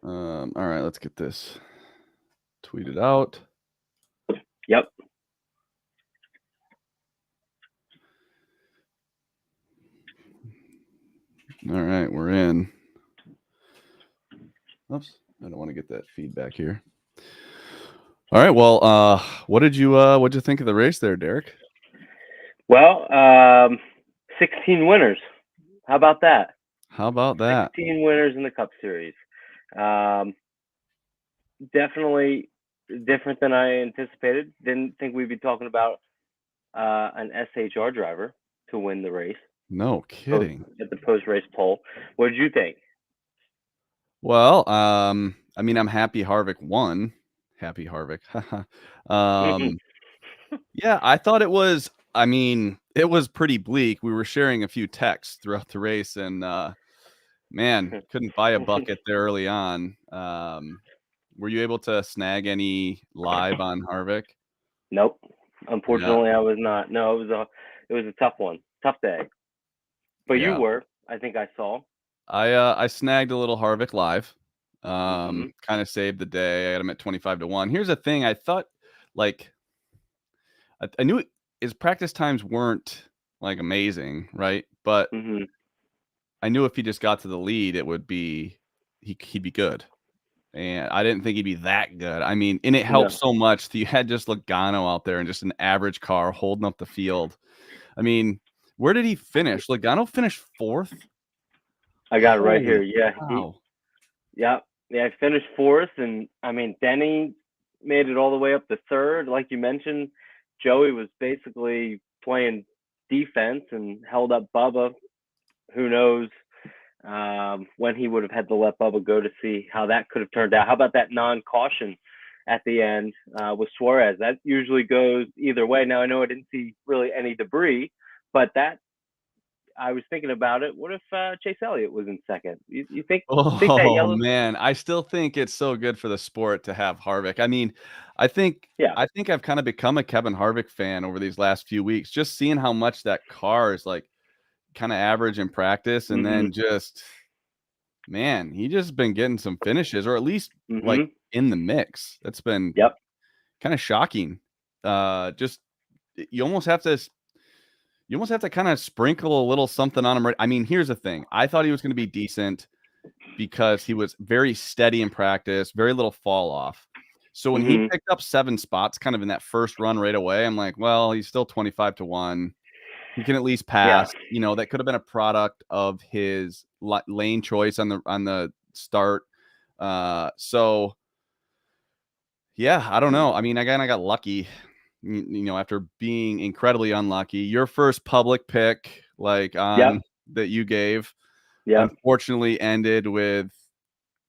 All right, let's get this tweeted out. Yep. All right, we're in. Oops, I don't want to get that feedback here. All right, well, what'd you think of the race there, Derek? Well, 16 winners. How about that? How about that? 16 winners in the Cup Series. Definitely different than I anticipated. Didn't think we'd be talking about an SHR driver to win the race. No kidding. At the post-race poll. What did you think? Well, I mean, I'm happy Harvick won. Happy Harvick. Yeah, I thought it was. I mean, it was pretty bleak. We were sharing a few texts throughout the race, and man, couldn't buy a bucket there early on. Were you able to snag any live on Harvick? Nope. Unfortunately, I was not. No, it was a tough one, tough day. But you were. I think I saw. I snagged a little Harvick live. Kind of saved the day. I got him at 25-1. Here's the thing: I thought, like, I knew his practice times weren't like amazing, right? But I knew if he just got to the lead, it would be he'd be good. And I didn't think he'd be that good. I mean, and it helps so much that you had just Logano out there and just an average car holding up the field. I mean, where did he finish? Logano finished 4th. I got it right here. Yeah. Wow. Yeah. I finished 4th, and I mean, Denny made it all the way up to 3rd. Like you mentioned, Joey was basically playing defense and held up Bubba. Who knows when he would have had to let Bubba go to see how that could have turned out. How about that non-caution at the end with Suarez? That usually goes either way. Now, I know I didn't see really any debris, but that I was thinking about it. What if Chase Elliott was in second? You think that yellow? Man, I still think it's so good for the sport to have Harvick. I mean, I think I've kind of become a Kevin Harvick fan over these last few weeks, just seeing how much that car is like kind of average in practice, and then just, man, he just been getting some finishes, or at least like in the mix. That's been kind of shocking. Just you almost have to kind of sprinkle a little something on him. I mean, here's the thing. I thought he was going to be decent because he was very steady in practice, very little fall off. So when he picked up 7 spots kind of in that first run right away, I'm like, well, he's still 25-1. He can at least pass. You know, that could have been a product of his lane choice on the start. So yeah, I don't know. I mean, again, I got lucky, you know, after being incredibly unlucky. Your first public pick, like on that you gave, unfortunately ended with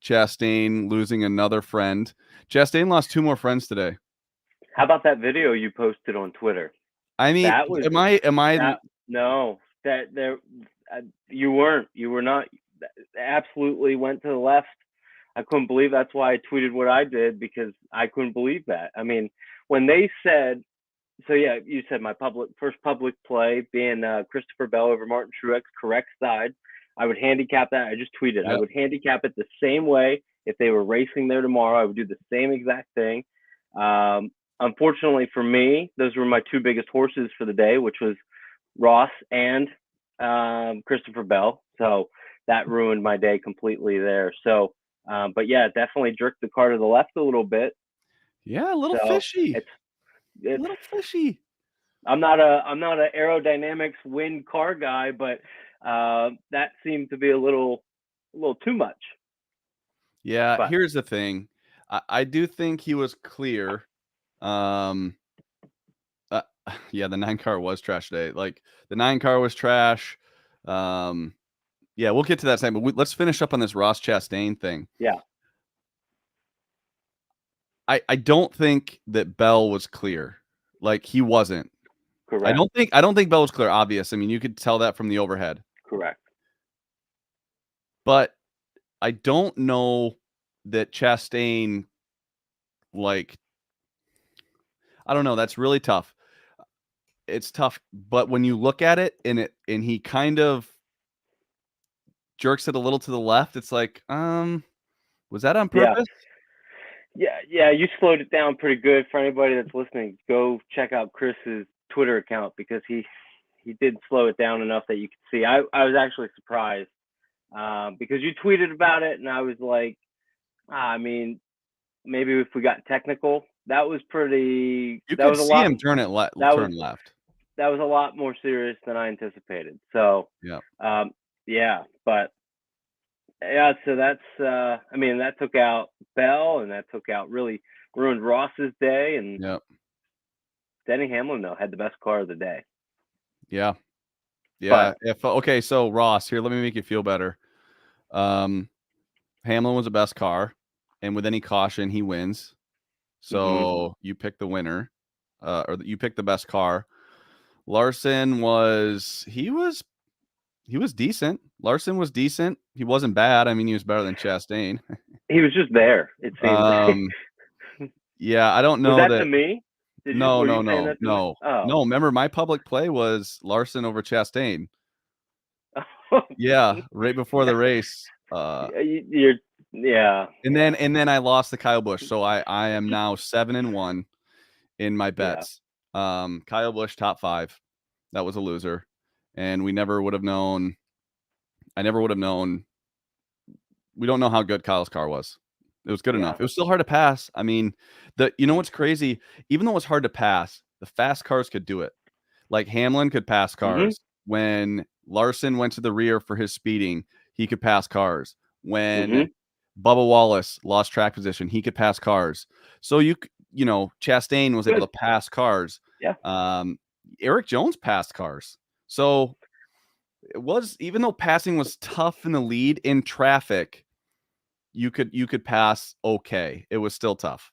Chastain losing another friend. Chastain lost 2 more friends today. How about that video you posted on Twitter? I mean, am I? No, that there, you weren't. You were not. Absolutely went to the left. I couldn't believe. That's why I tweeted what I did, because I couldn't believe that. I mean, when they said, so yeah, you said my first public play being Christopher Bell over Martin Truex, correct side. I would handicap that. I just tweeted. I would handicap it the same way if they were racing there tomorrow. I would do the same exact thing. Unfortunately for me, those were my 2 biggest horses for the day, which was Ross and Christopher Bell. So that ruined my day completely there. So, but yeah, definitely jerked the car to the left a little bit. Yeah, a little fishy. It's a little fishy. I'm not a aerodynamics wind car guy, but that seemed to be a little too much. Yeah, here's the thing. I do think he was clear. Yeah, the 9 car was trash today. Like, the 9 car was trash. Yeah, we'll get to that second, but let's finish up on this Ross Chastain thing. Yeah. I don't think that Bell was clear. Like, he wasn't. Correct. I don't think Bell was clear, obvious. I mean, you could tell that from the overhead. Correct. But I don't know that Chastain, like, I don't know. That's really tough. It's tough. But when you look at it and he kind of jerks it a little to the left, it's like, was Was that on Yeah. purpose? Yeah, you slowed it down pretty good. For anybody that's listening, go check out Chris's Twitter account because he did slow it down enough that you could see. I was actually surprised because you tweeted about it, and I was like, I mean, maybe if we got technical, that was pretty. You That could was a see lot. him turn left. That was a lot more serious than I anticipated. So, Yeah. yeah, but yeah, so that's. I mean, that took out Bell, and that took out really ruined Ross's day, and Yep. Denny Hamlin though had the best car of the day. Yeah. Yeah. Okay, so Ross, here, let me make you feel better. Hamlin was the best car, and with any caution, he wins. So you pick the winner, or you pick the best car. Larson was decent. Larson was decent. He wasn't bad. I mean, he was better than Chastain. He was just there. It seemed. Yeah, I don't know was that that. to me? No. Were you saying that to me? Oh. No, remember my public play was Larson over Chastain. Yeah, right before the race. Yeah. And then I lost to Kyle Busch, so I am now 7-1 in my bets. Yeah. Kyle Busch top 5. That was a loser, and we never would have known. I never would have known. We don't know how good Kyle's car was. It was good enough. It was still hard to pass. I mean, you know what's crazy? Even though it's hard to pass, the fast cars could do it. Like Hamlin could pass cars. When Larson went to the rear for his speeding, he could pass cars. When Bubba Wallace lost track position, he could pass cars. So you know, Chastain was able to pass cars. Yeah. Eric Jones passed cars. So it was, even though passing was tough in the lead in traffic, you could pass okay. It was still tough.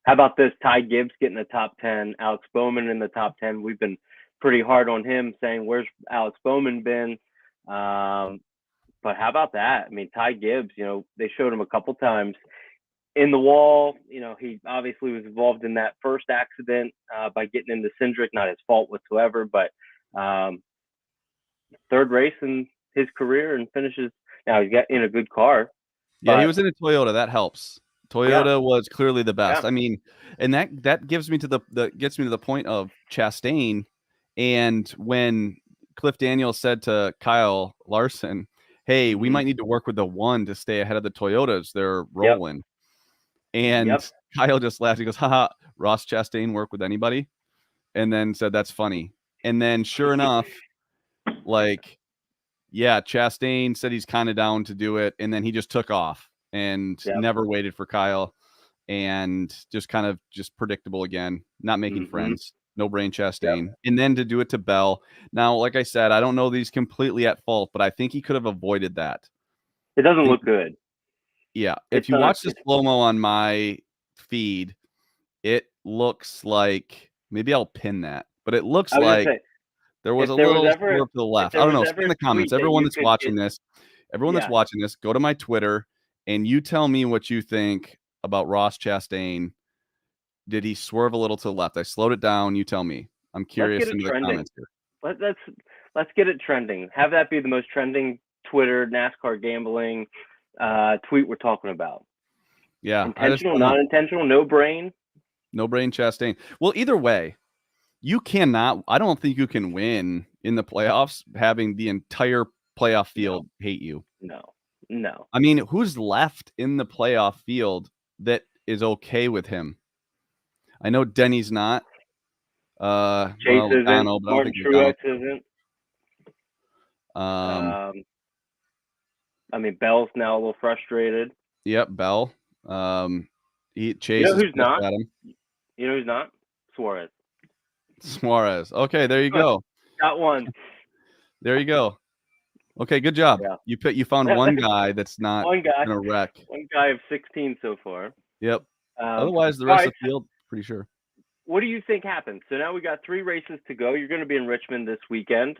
How about this? Ty Gibbs getting the top 10, Alex Bowman in the top 10. We've been pretty hard on him, saying where's Alex Bowman been? But how about that? I mean, Ty Gibbs, you know, they showed him a couple times in the wall. You know, he obviously was involved in that first accident by getting into Cindric, not his fault whatsoever, but third race in his career and finishes. Now he's got in a good car. Yeah, he was in a Toyota. That helps. Toyota was clearly the best. Yeah. I mean, and that gives me to gets me to the point of Chastain. And when Cliff Daniels said to Kyle Larson, "Hey, we might need to work with the one to stay ahead of the Toyotas. They're rolling." And Kyle just laughed. He goes, "Haha, Ross Chastain work with anybody?" And then said, "That's funny." And then sure enough, like, yeah, Chastain said he's kind of down to do it, and then he just took off and never waited for Kyle, and just kind of just predictable again, not making friends. No brain Chastain. And then to do it to Bell. Now, like I said, I don't know that he's completely at fault, but I think he could have avoided that. It doesn't look good. Yeah. If you watch the slow-mo on my feed, it looks like, maybe I'll pin that, but it looks like there was a little swerve to the left. I don't know. Speak in the comments. Everyone that's watching this, go to my Twitter and you tell me what you think about Ross Chastain. Did he swerve a little to the left? I slowed it down. You tell me. I'm curious into the comments here. Let's get it trending. Have that be the most trending Twitter NASCAR gambling tweet we're talking about. Yeah. Intentional, non-intentional, no brain. No brain Chastain. Well, either way, you cannot. I don't think you can win in the playoffs having the entire playoff field hate you. No. I mean, who's left in the playoff field that is okay with him? I know Denny's not. Chase isn't. Logano, but Martin Truex isn't. I mean, Bell's now a little frustrated. Yep, Bell. Chase. You know who's not? You know who's not? Suarez. Okay, there you go. Got one. There you go. Okay, good job. Yeah. You found one guy that's not gonna wreck. One guy of 16 so far. Yep. Otherwise, the rest of the field, pretty sure. What do you think happens? So now we got 3 races to go. You're going to be in Richmond this weekend.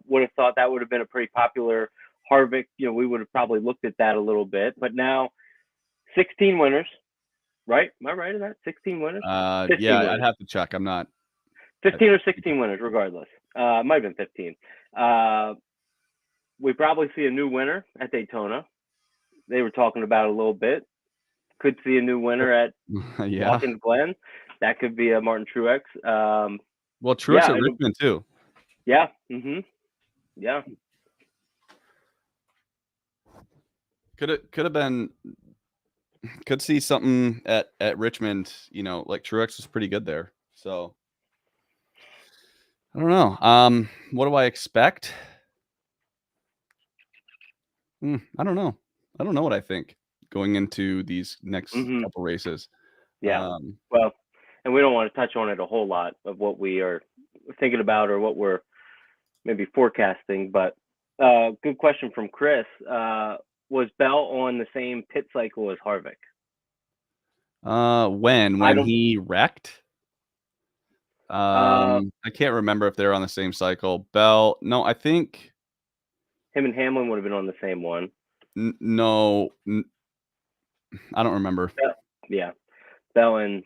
Would have thought that would have been a pretty popular Harvick. You know, we would have probably looked at that a little bit. But now, 16 winners, right? Am I right in that? 16 winners? Yeah, winners. I'd have to check. I'm not. 15 or 16 winners, regardless. It might have been 15. We probably see a new winner at Daytona. they were talking about a little bit. Could see a new winner at Yeah. Watkins Glen. That could be a Martin Truex. Well, Truex at Richmond too. Yeah. Yeah. Could have been. Could see something at Richmond. Like Truex was pretty good there. So I don't know. What do I expect? I don't know. I don't know what I think going into these next couple races. Yeah. Well, and we don't want to touch on it a whole lot of what we are thinking about or what we're maybe forecasting, but good question from Chris. Was Bell on the same pit cycle as Harvick? When he wrecked? I can't remember if they're on the same cycle. Bell, no, I think him and Hamlin would have been on the same one. No, I don't remember. Yeah, Bell and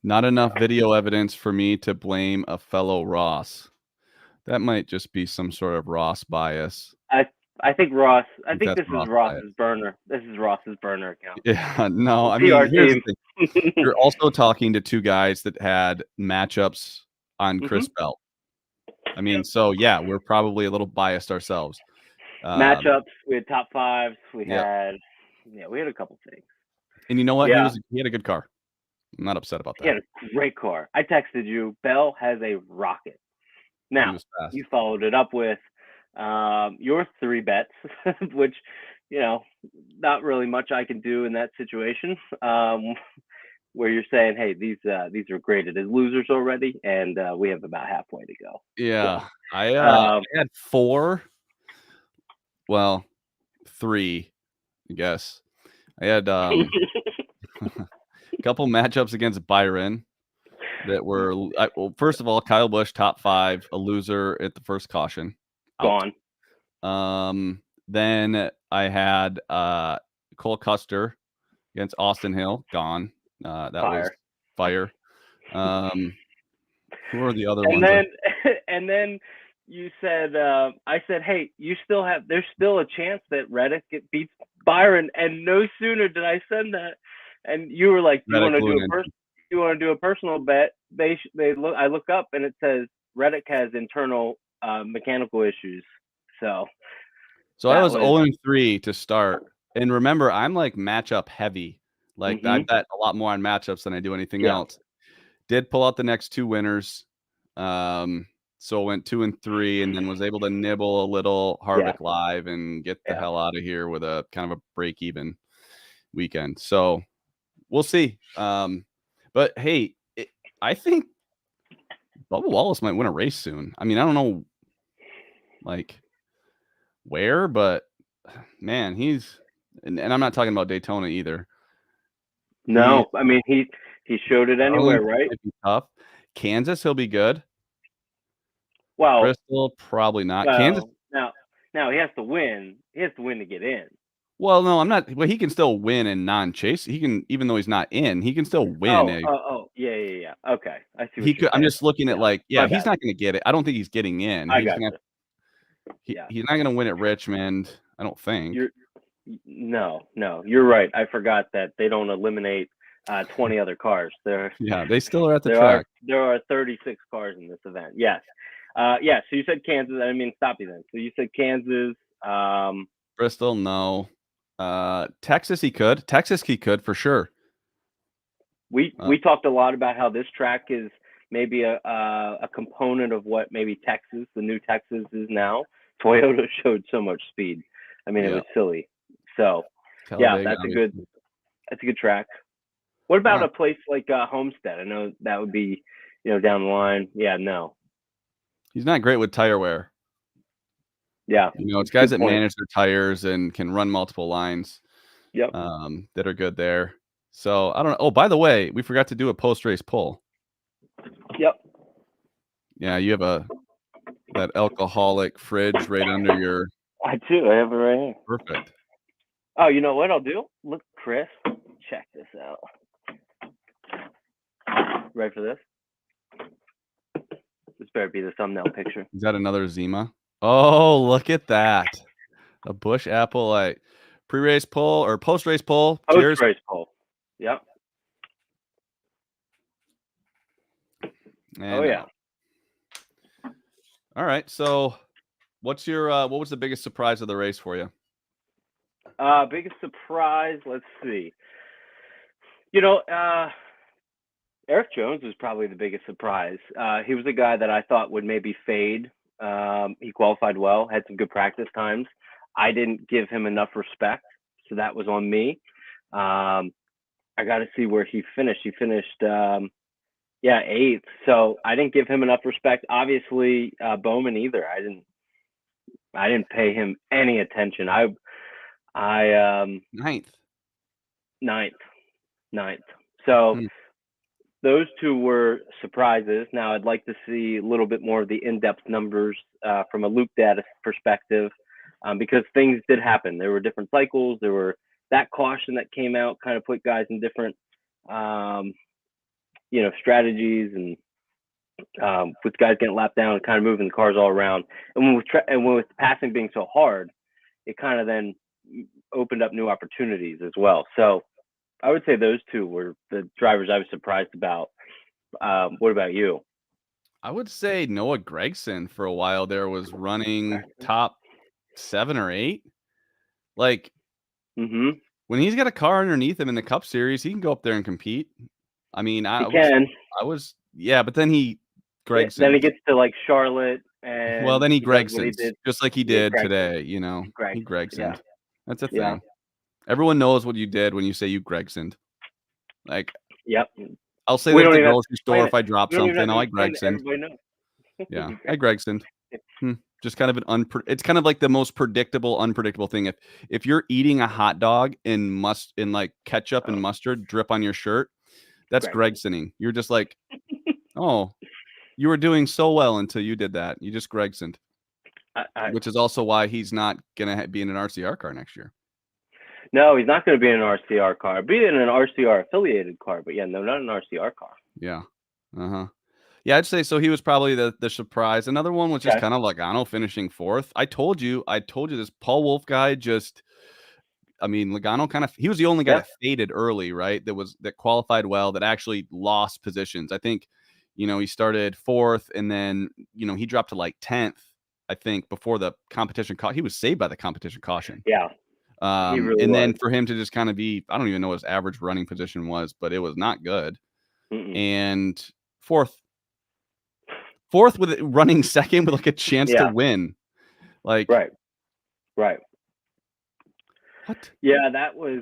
Not enough video evidence for me to blame a fellow Ross. That might just be some sort of Ross bias. I think Ross. I think this is Ross's burner. This is Ross's burner account. Yeah, no, I mean, here's the thing. You're also talking to two guys that had matchups on Chris Bell. I mean, so yeah, we're probably a little biased ourselves. Matchups. We had top fives. We had a couple things. And you know what? Yeah. He had a good car. I'm not upset about that. He had a great car. I texted you. Bell has a rocket. Now you followed it up with your 3 bets, which not really much I can do in that situation. Where you're saying, hey, these are graded as losers already, and we have about halfway to go. Yeah, so, I had 4. Well, 3, I guess. I had a couple matchups against Byron that were well. First of all, Kyle Busch top 5, a loser at the first caution, out. Gone. Then I had Cole Custer against Austin Hill, gone. That was fire. Who are the other ones? And then you said, I said, hey, there's still a chance that Reddick beats Byron. And no sooner did I send that, and you were like, you want to do a personal bet? I look up and it says Reddick has internal mechanical issues. So I was 0-3 to start. And remember, I'm like matchup heavy. Like I bet a lot more on matchups than I do anything else. Did pull out the next 2 winners. So went 2-3 and then was able to nibble a little Harvick live and get the hell out of here with a kind of a break even weekend. So we'll see. But hey, I think Bubba Wallace might win a race soon. I mean, I don't know like where, but man, and I'm not talking about Daytona either. No, I mean he showed it anywhere, right? Tough. Kansas, he'll be good. Well, Bristol, probably not. Well, Kansas. Now he has to win. He has to win to get in. Well, no, I'm not. Well, he can still win in non-chase. He can, even though he's not in, he can still win. Yeah. Okay, I see. He could. I'm just looking at he's not going to get it. I don't think he's getting in. I got it. He's not going to win at Richmond. I don't think. No, you're right. I forgot that they don't eliminate 20 other cars. They still are at the track. There are 36 cars in this event. Yes. So you said Kansas. I mean, stop you then. So you said Kansas. Bristol, no. Texas, he could. Texas, he could for sure. We talked a lot about how this track is maybe a component of what maybe Texas, the new Texas, is now. Toyota showed so much speed. I mean, it was silly. So that's a good track. What about a place like Homestead? I know that would be down the line. Yeah, no. He's not great with tire wear. Yeah. It's guys that manage their tires and can run multiple lines. Yep. That are good there. So I don't know. Oh, by the way, we forgot to do a post-race poll. Yep. Yeah, you have that alcoholic fridge right under your. I do. I have it right here. Perfect. Oh, you know what I'll do? Look, Chris, check this out. Ready for this? This better be the thumbnail picture. Is that another Zima? Oh, look at that. A Busch apple, like pre-race poll or post-race poll. Cheers. Post-race poll. Yep. And yeah. All right. So, what's your what was the biggest surprise of the race for you? Biggest surprise. Let's see. Eric Jones was probably the biggest surprise. He was a guy that I thought would maybe fade. He qualified well, had some good practice times. I didn't give him enough respect, so that was on me. I got to see where he finished. He finished, 8th. So I didn't give him enough respect. Obviously, Bowman either. I didn't pay him any attention. Ninth. So those two were surprises. Now I'd like to see a little bit more of the in-depth numbers from a loop data perspective, because things did happen. There were different cycles. There were that caution that came out, kind of put guys in different, strategies, and with guys getting lapped down and kind of moving the cars all around. And with passing being so hard, it kind of then opened up new opportunities as well. So I would say those two were the drivers I was surprised about. What about you? I would say Noah Gragson for a while there was running top 7 or 8. Like, when he's got a car underneath him in the Cup Series, he can go up there and compete. I mean, but then Gragson. Then he gets to like Charlotte, and then he Gregsons, just like he did today. He Gregsoned. Yeah. That's a thing. Yeah. Everyone knows what you did when you say you Gregsoned. Like, yep. I'll say that at the grocery store if I drop something. I Gregsoned. Yeah, I Gregsoned. Just kind of it's kind of like the most unpredictable thing. If you're eating a hot dog in like ketchup and mustard drip on your shirt, that's Gregsoning. You're just like, oh, you were doing so well until you did that. You just Gregsoned. Which is also why he's not gonna be in an RCR car next year. No, he's not going to be in an RCR car. Be in an RCR affiliated car, but not an RCR car. Yeah. Yeah, I'd say so. He was probably the surprise. Another one was just kind of Logano finishing 4th. I told you this Paul Wolf guy Logano he was the only guy that faded early, right? That qualified well, that actually lost positions. I think, he started 4th, and then, he dropped to like 10th, I think, before the competition he was saved by the competition caution. Yeah. Then for him to just kind of be, I don't even know what his average running position was, but it was not good. And 4th with running 2nd with like a chance to win. Like, right. What? Yeah, that was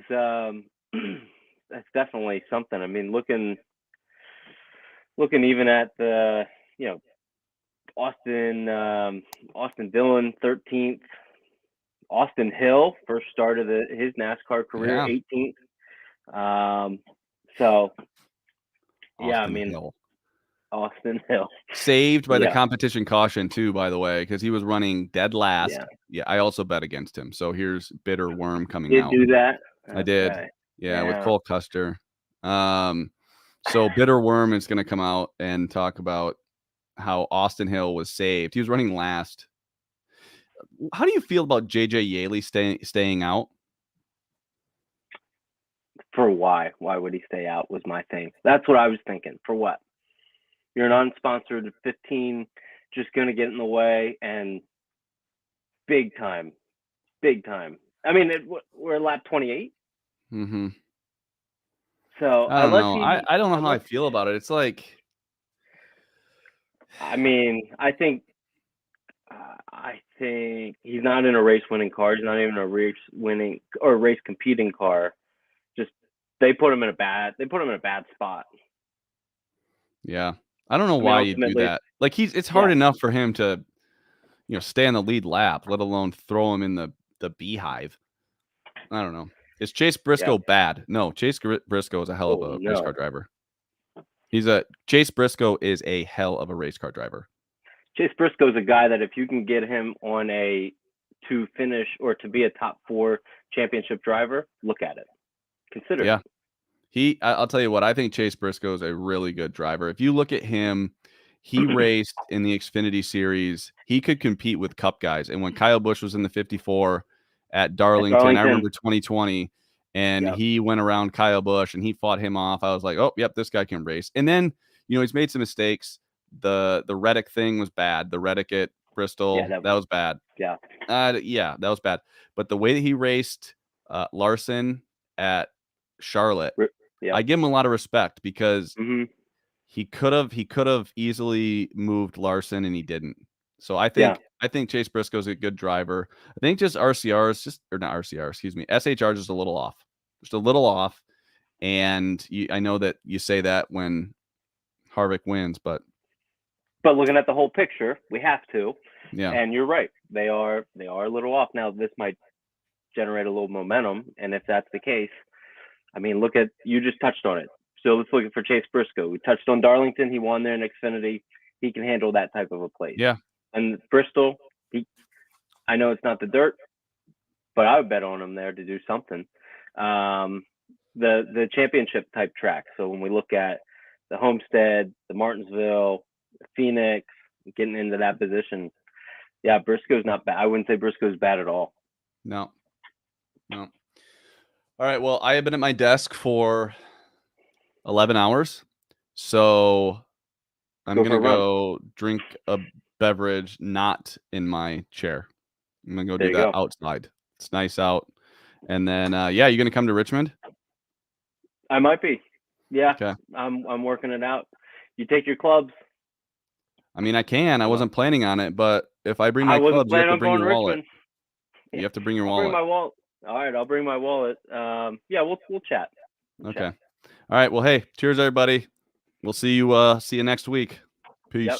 that's definitely something. I mean, looking even at the Austin Dillon 13th. Austin Hill first start of his NASCAR career, 18th. Austin Hill saved by the competition caution too, by the way, because he was running dead last. Yeah, I also bet against him. So here's bitter worm coming out. You did do that? I did. Yeah, with Cole Custer. So bitter worm is going to come out and talk about how Austin Hill was saved. He was running last. How do you feel about JJ Yeley staying out? For why? Why would he stay out was my thing. That's what I was thinking. For what? You're an unsponsored 15, just going to get in the way, and big time. I mean, we're lap 28. So I don't know. I don't know how I feel about it. It's like, I mean, I think he's not in a race winning car. He's not even a race winning or race competing car. Just they put him in a bad spot. Yeah. I don't know why you do that. Like it's hard enough for him to, stay on the lead lap, let alone throw him in the beehive. I don't know. Is Chase Briscoe bad? No, Chase Briscoe is a hell of a race car driver. Chase Briscoe is a hell of a race car driver. Chase Briscoe is a guy that if you can get him on to finish or to be a top 4 championship driver, look at it. Consider it. I'll tell you what, I think Chase Briscoe is a really good driver. If you look at him, he raced in the Xfinity Series. He could compete with Cup guys. And when Kyle Busch was in the 54, at Darlington. I Darlington. remember 2020, and Yep. he went around Kyle Busch and he fought him off. I was like, oh, yep, this guy can race. And then, he's made some mistakes. The Reddick thing was bad. The Reddick at Bristol, that was bad. Yeah. Yeah, that was bad. But the way that he raced Larson at Charlotte, Yep. I give him a lot of respect because he could have easily moved Larson and he didn't. So I think Chase Briscoe's a good driver. I think just SHR is just a little off. And I know that you say that when Harvick wins, but looking at the whole picture, we have to. Yeah. And you're right. They are a little off. Now this might generate a little momentum, and if that's the case, I mean, you just touched on it. So let's look for Chase Briscoe. We touched on Darlington. He won there in Xfinity. He can handle that type of a place. Yeah. And Bristol, I know it's not the dirt, but I would bet on him there to do something. The championship type track. So when we look at the Homestead, the Martinsville, the Phoenix, getting into that position, Briscoe's not bad. I wouldn't say Briscoe's bad at all. No. All right. Well, I have been at my desk for 11 hours. So I'm going to go drink a beverage not in my chair. I'm going to go do that outside. It's nice out. And then, you going to come to Richmond? I might be. Yeah. Okay. I'm working it out. You take your clubs? I mean, I can. I wasn't planning on it, but if I bring my clubs, you have to bring your wallet. You have to bring your wallet. I'll bring my wallet. All right, I'll bring my wallet. We'll chat. Okay. All right. Well, hey, cheers, everybody. We'll see you next week. Peace. Yep.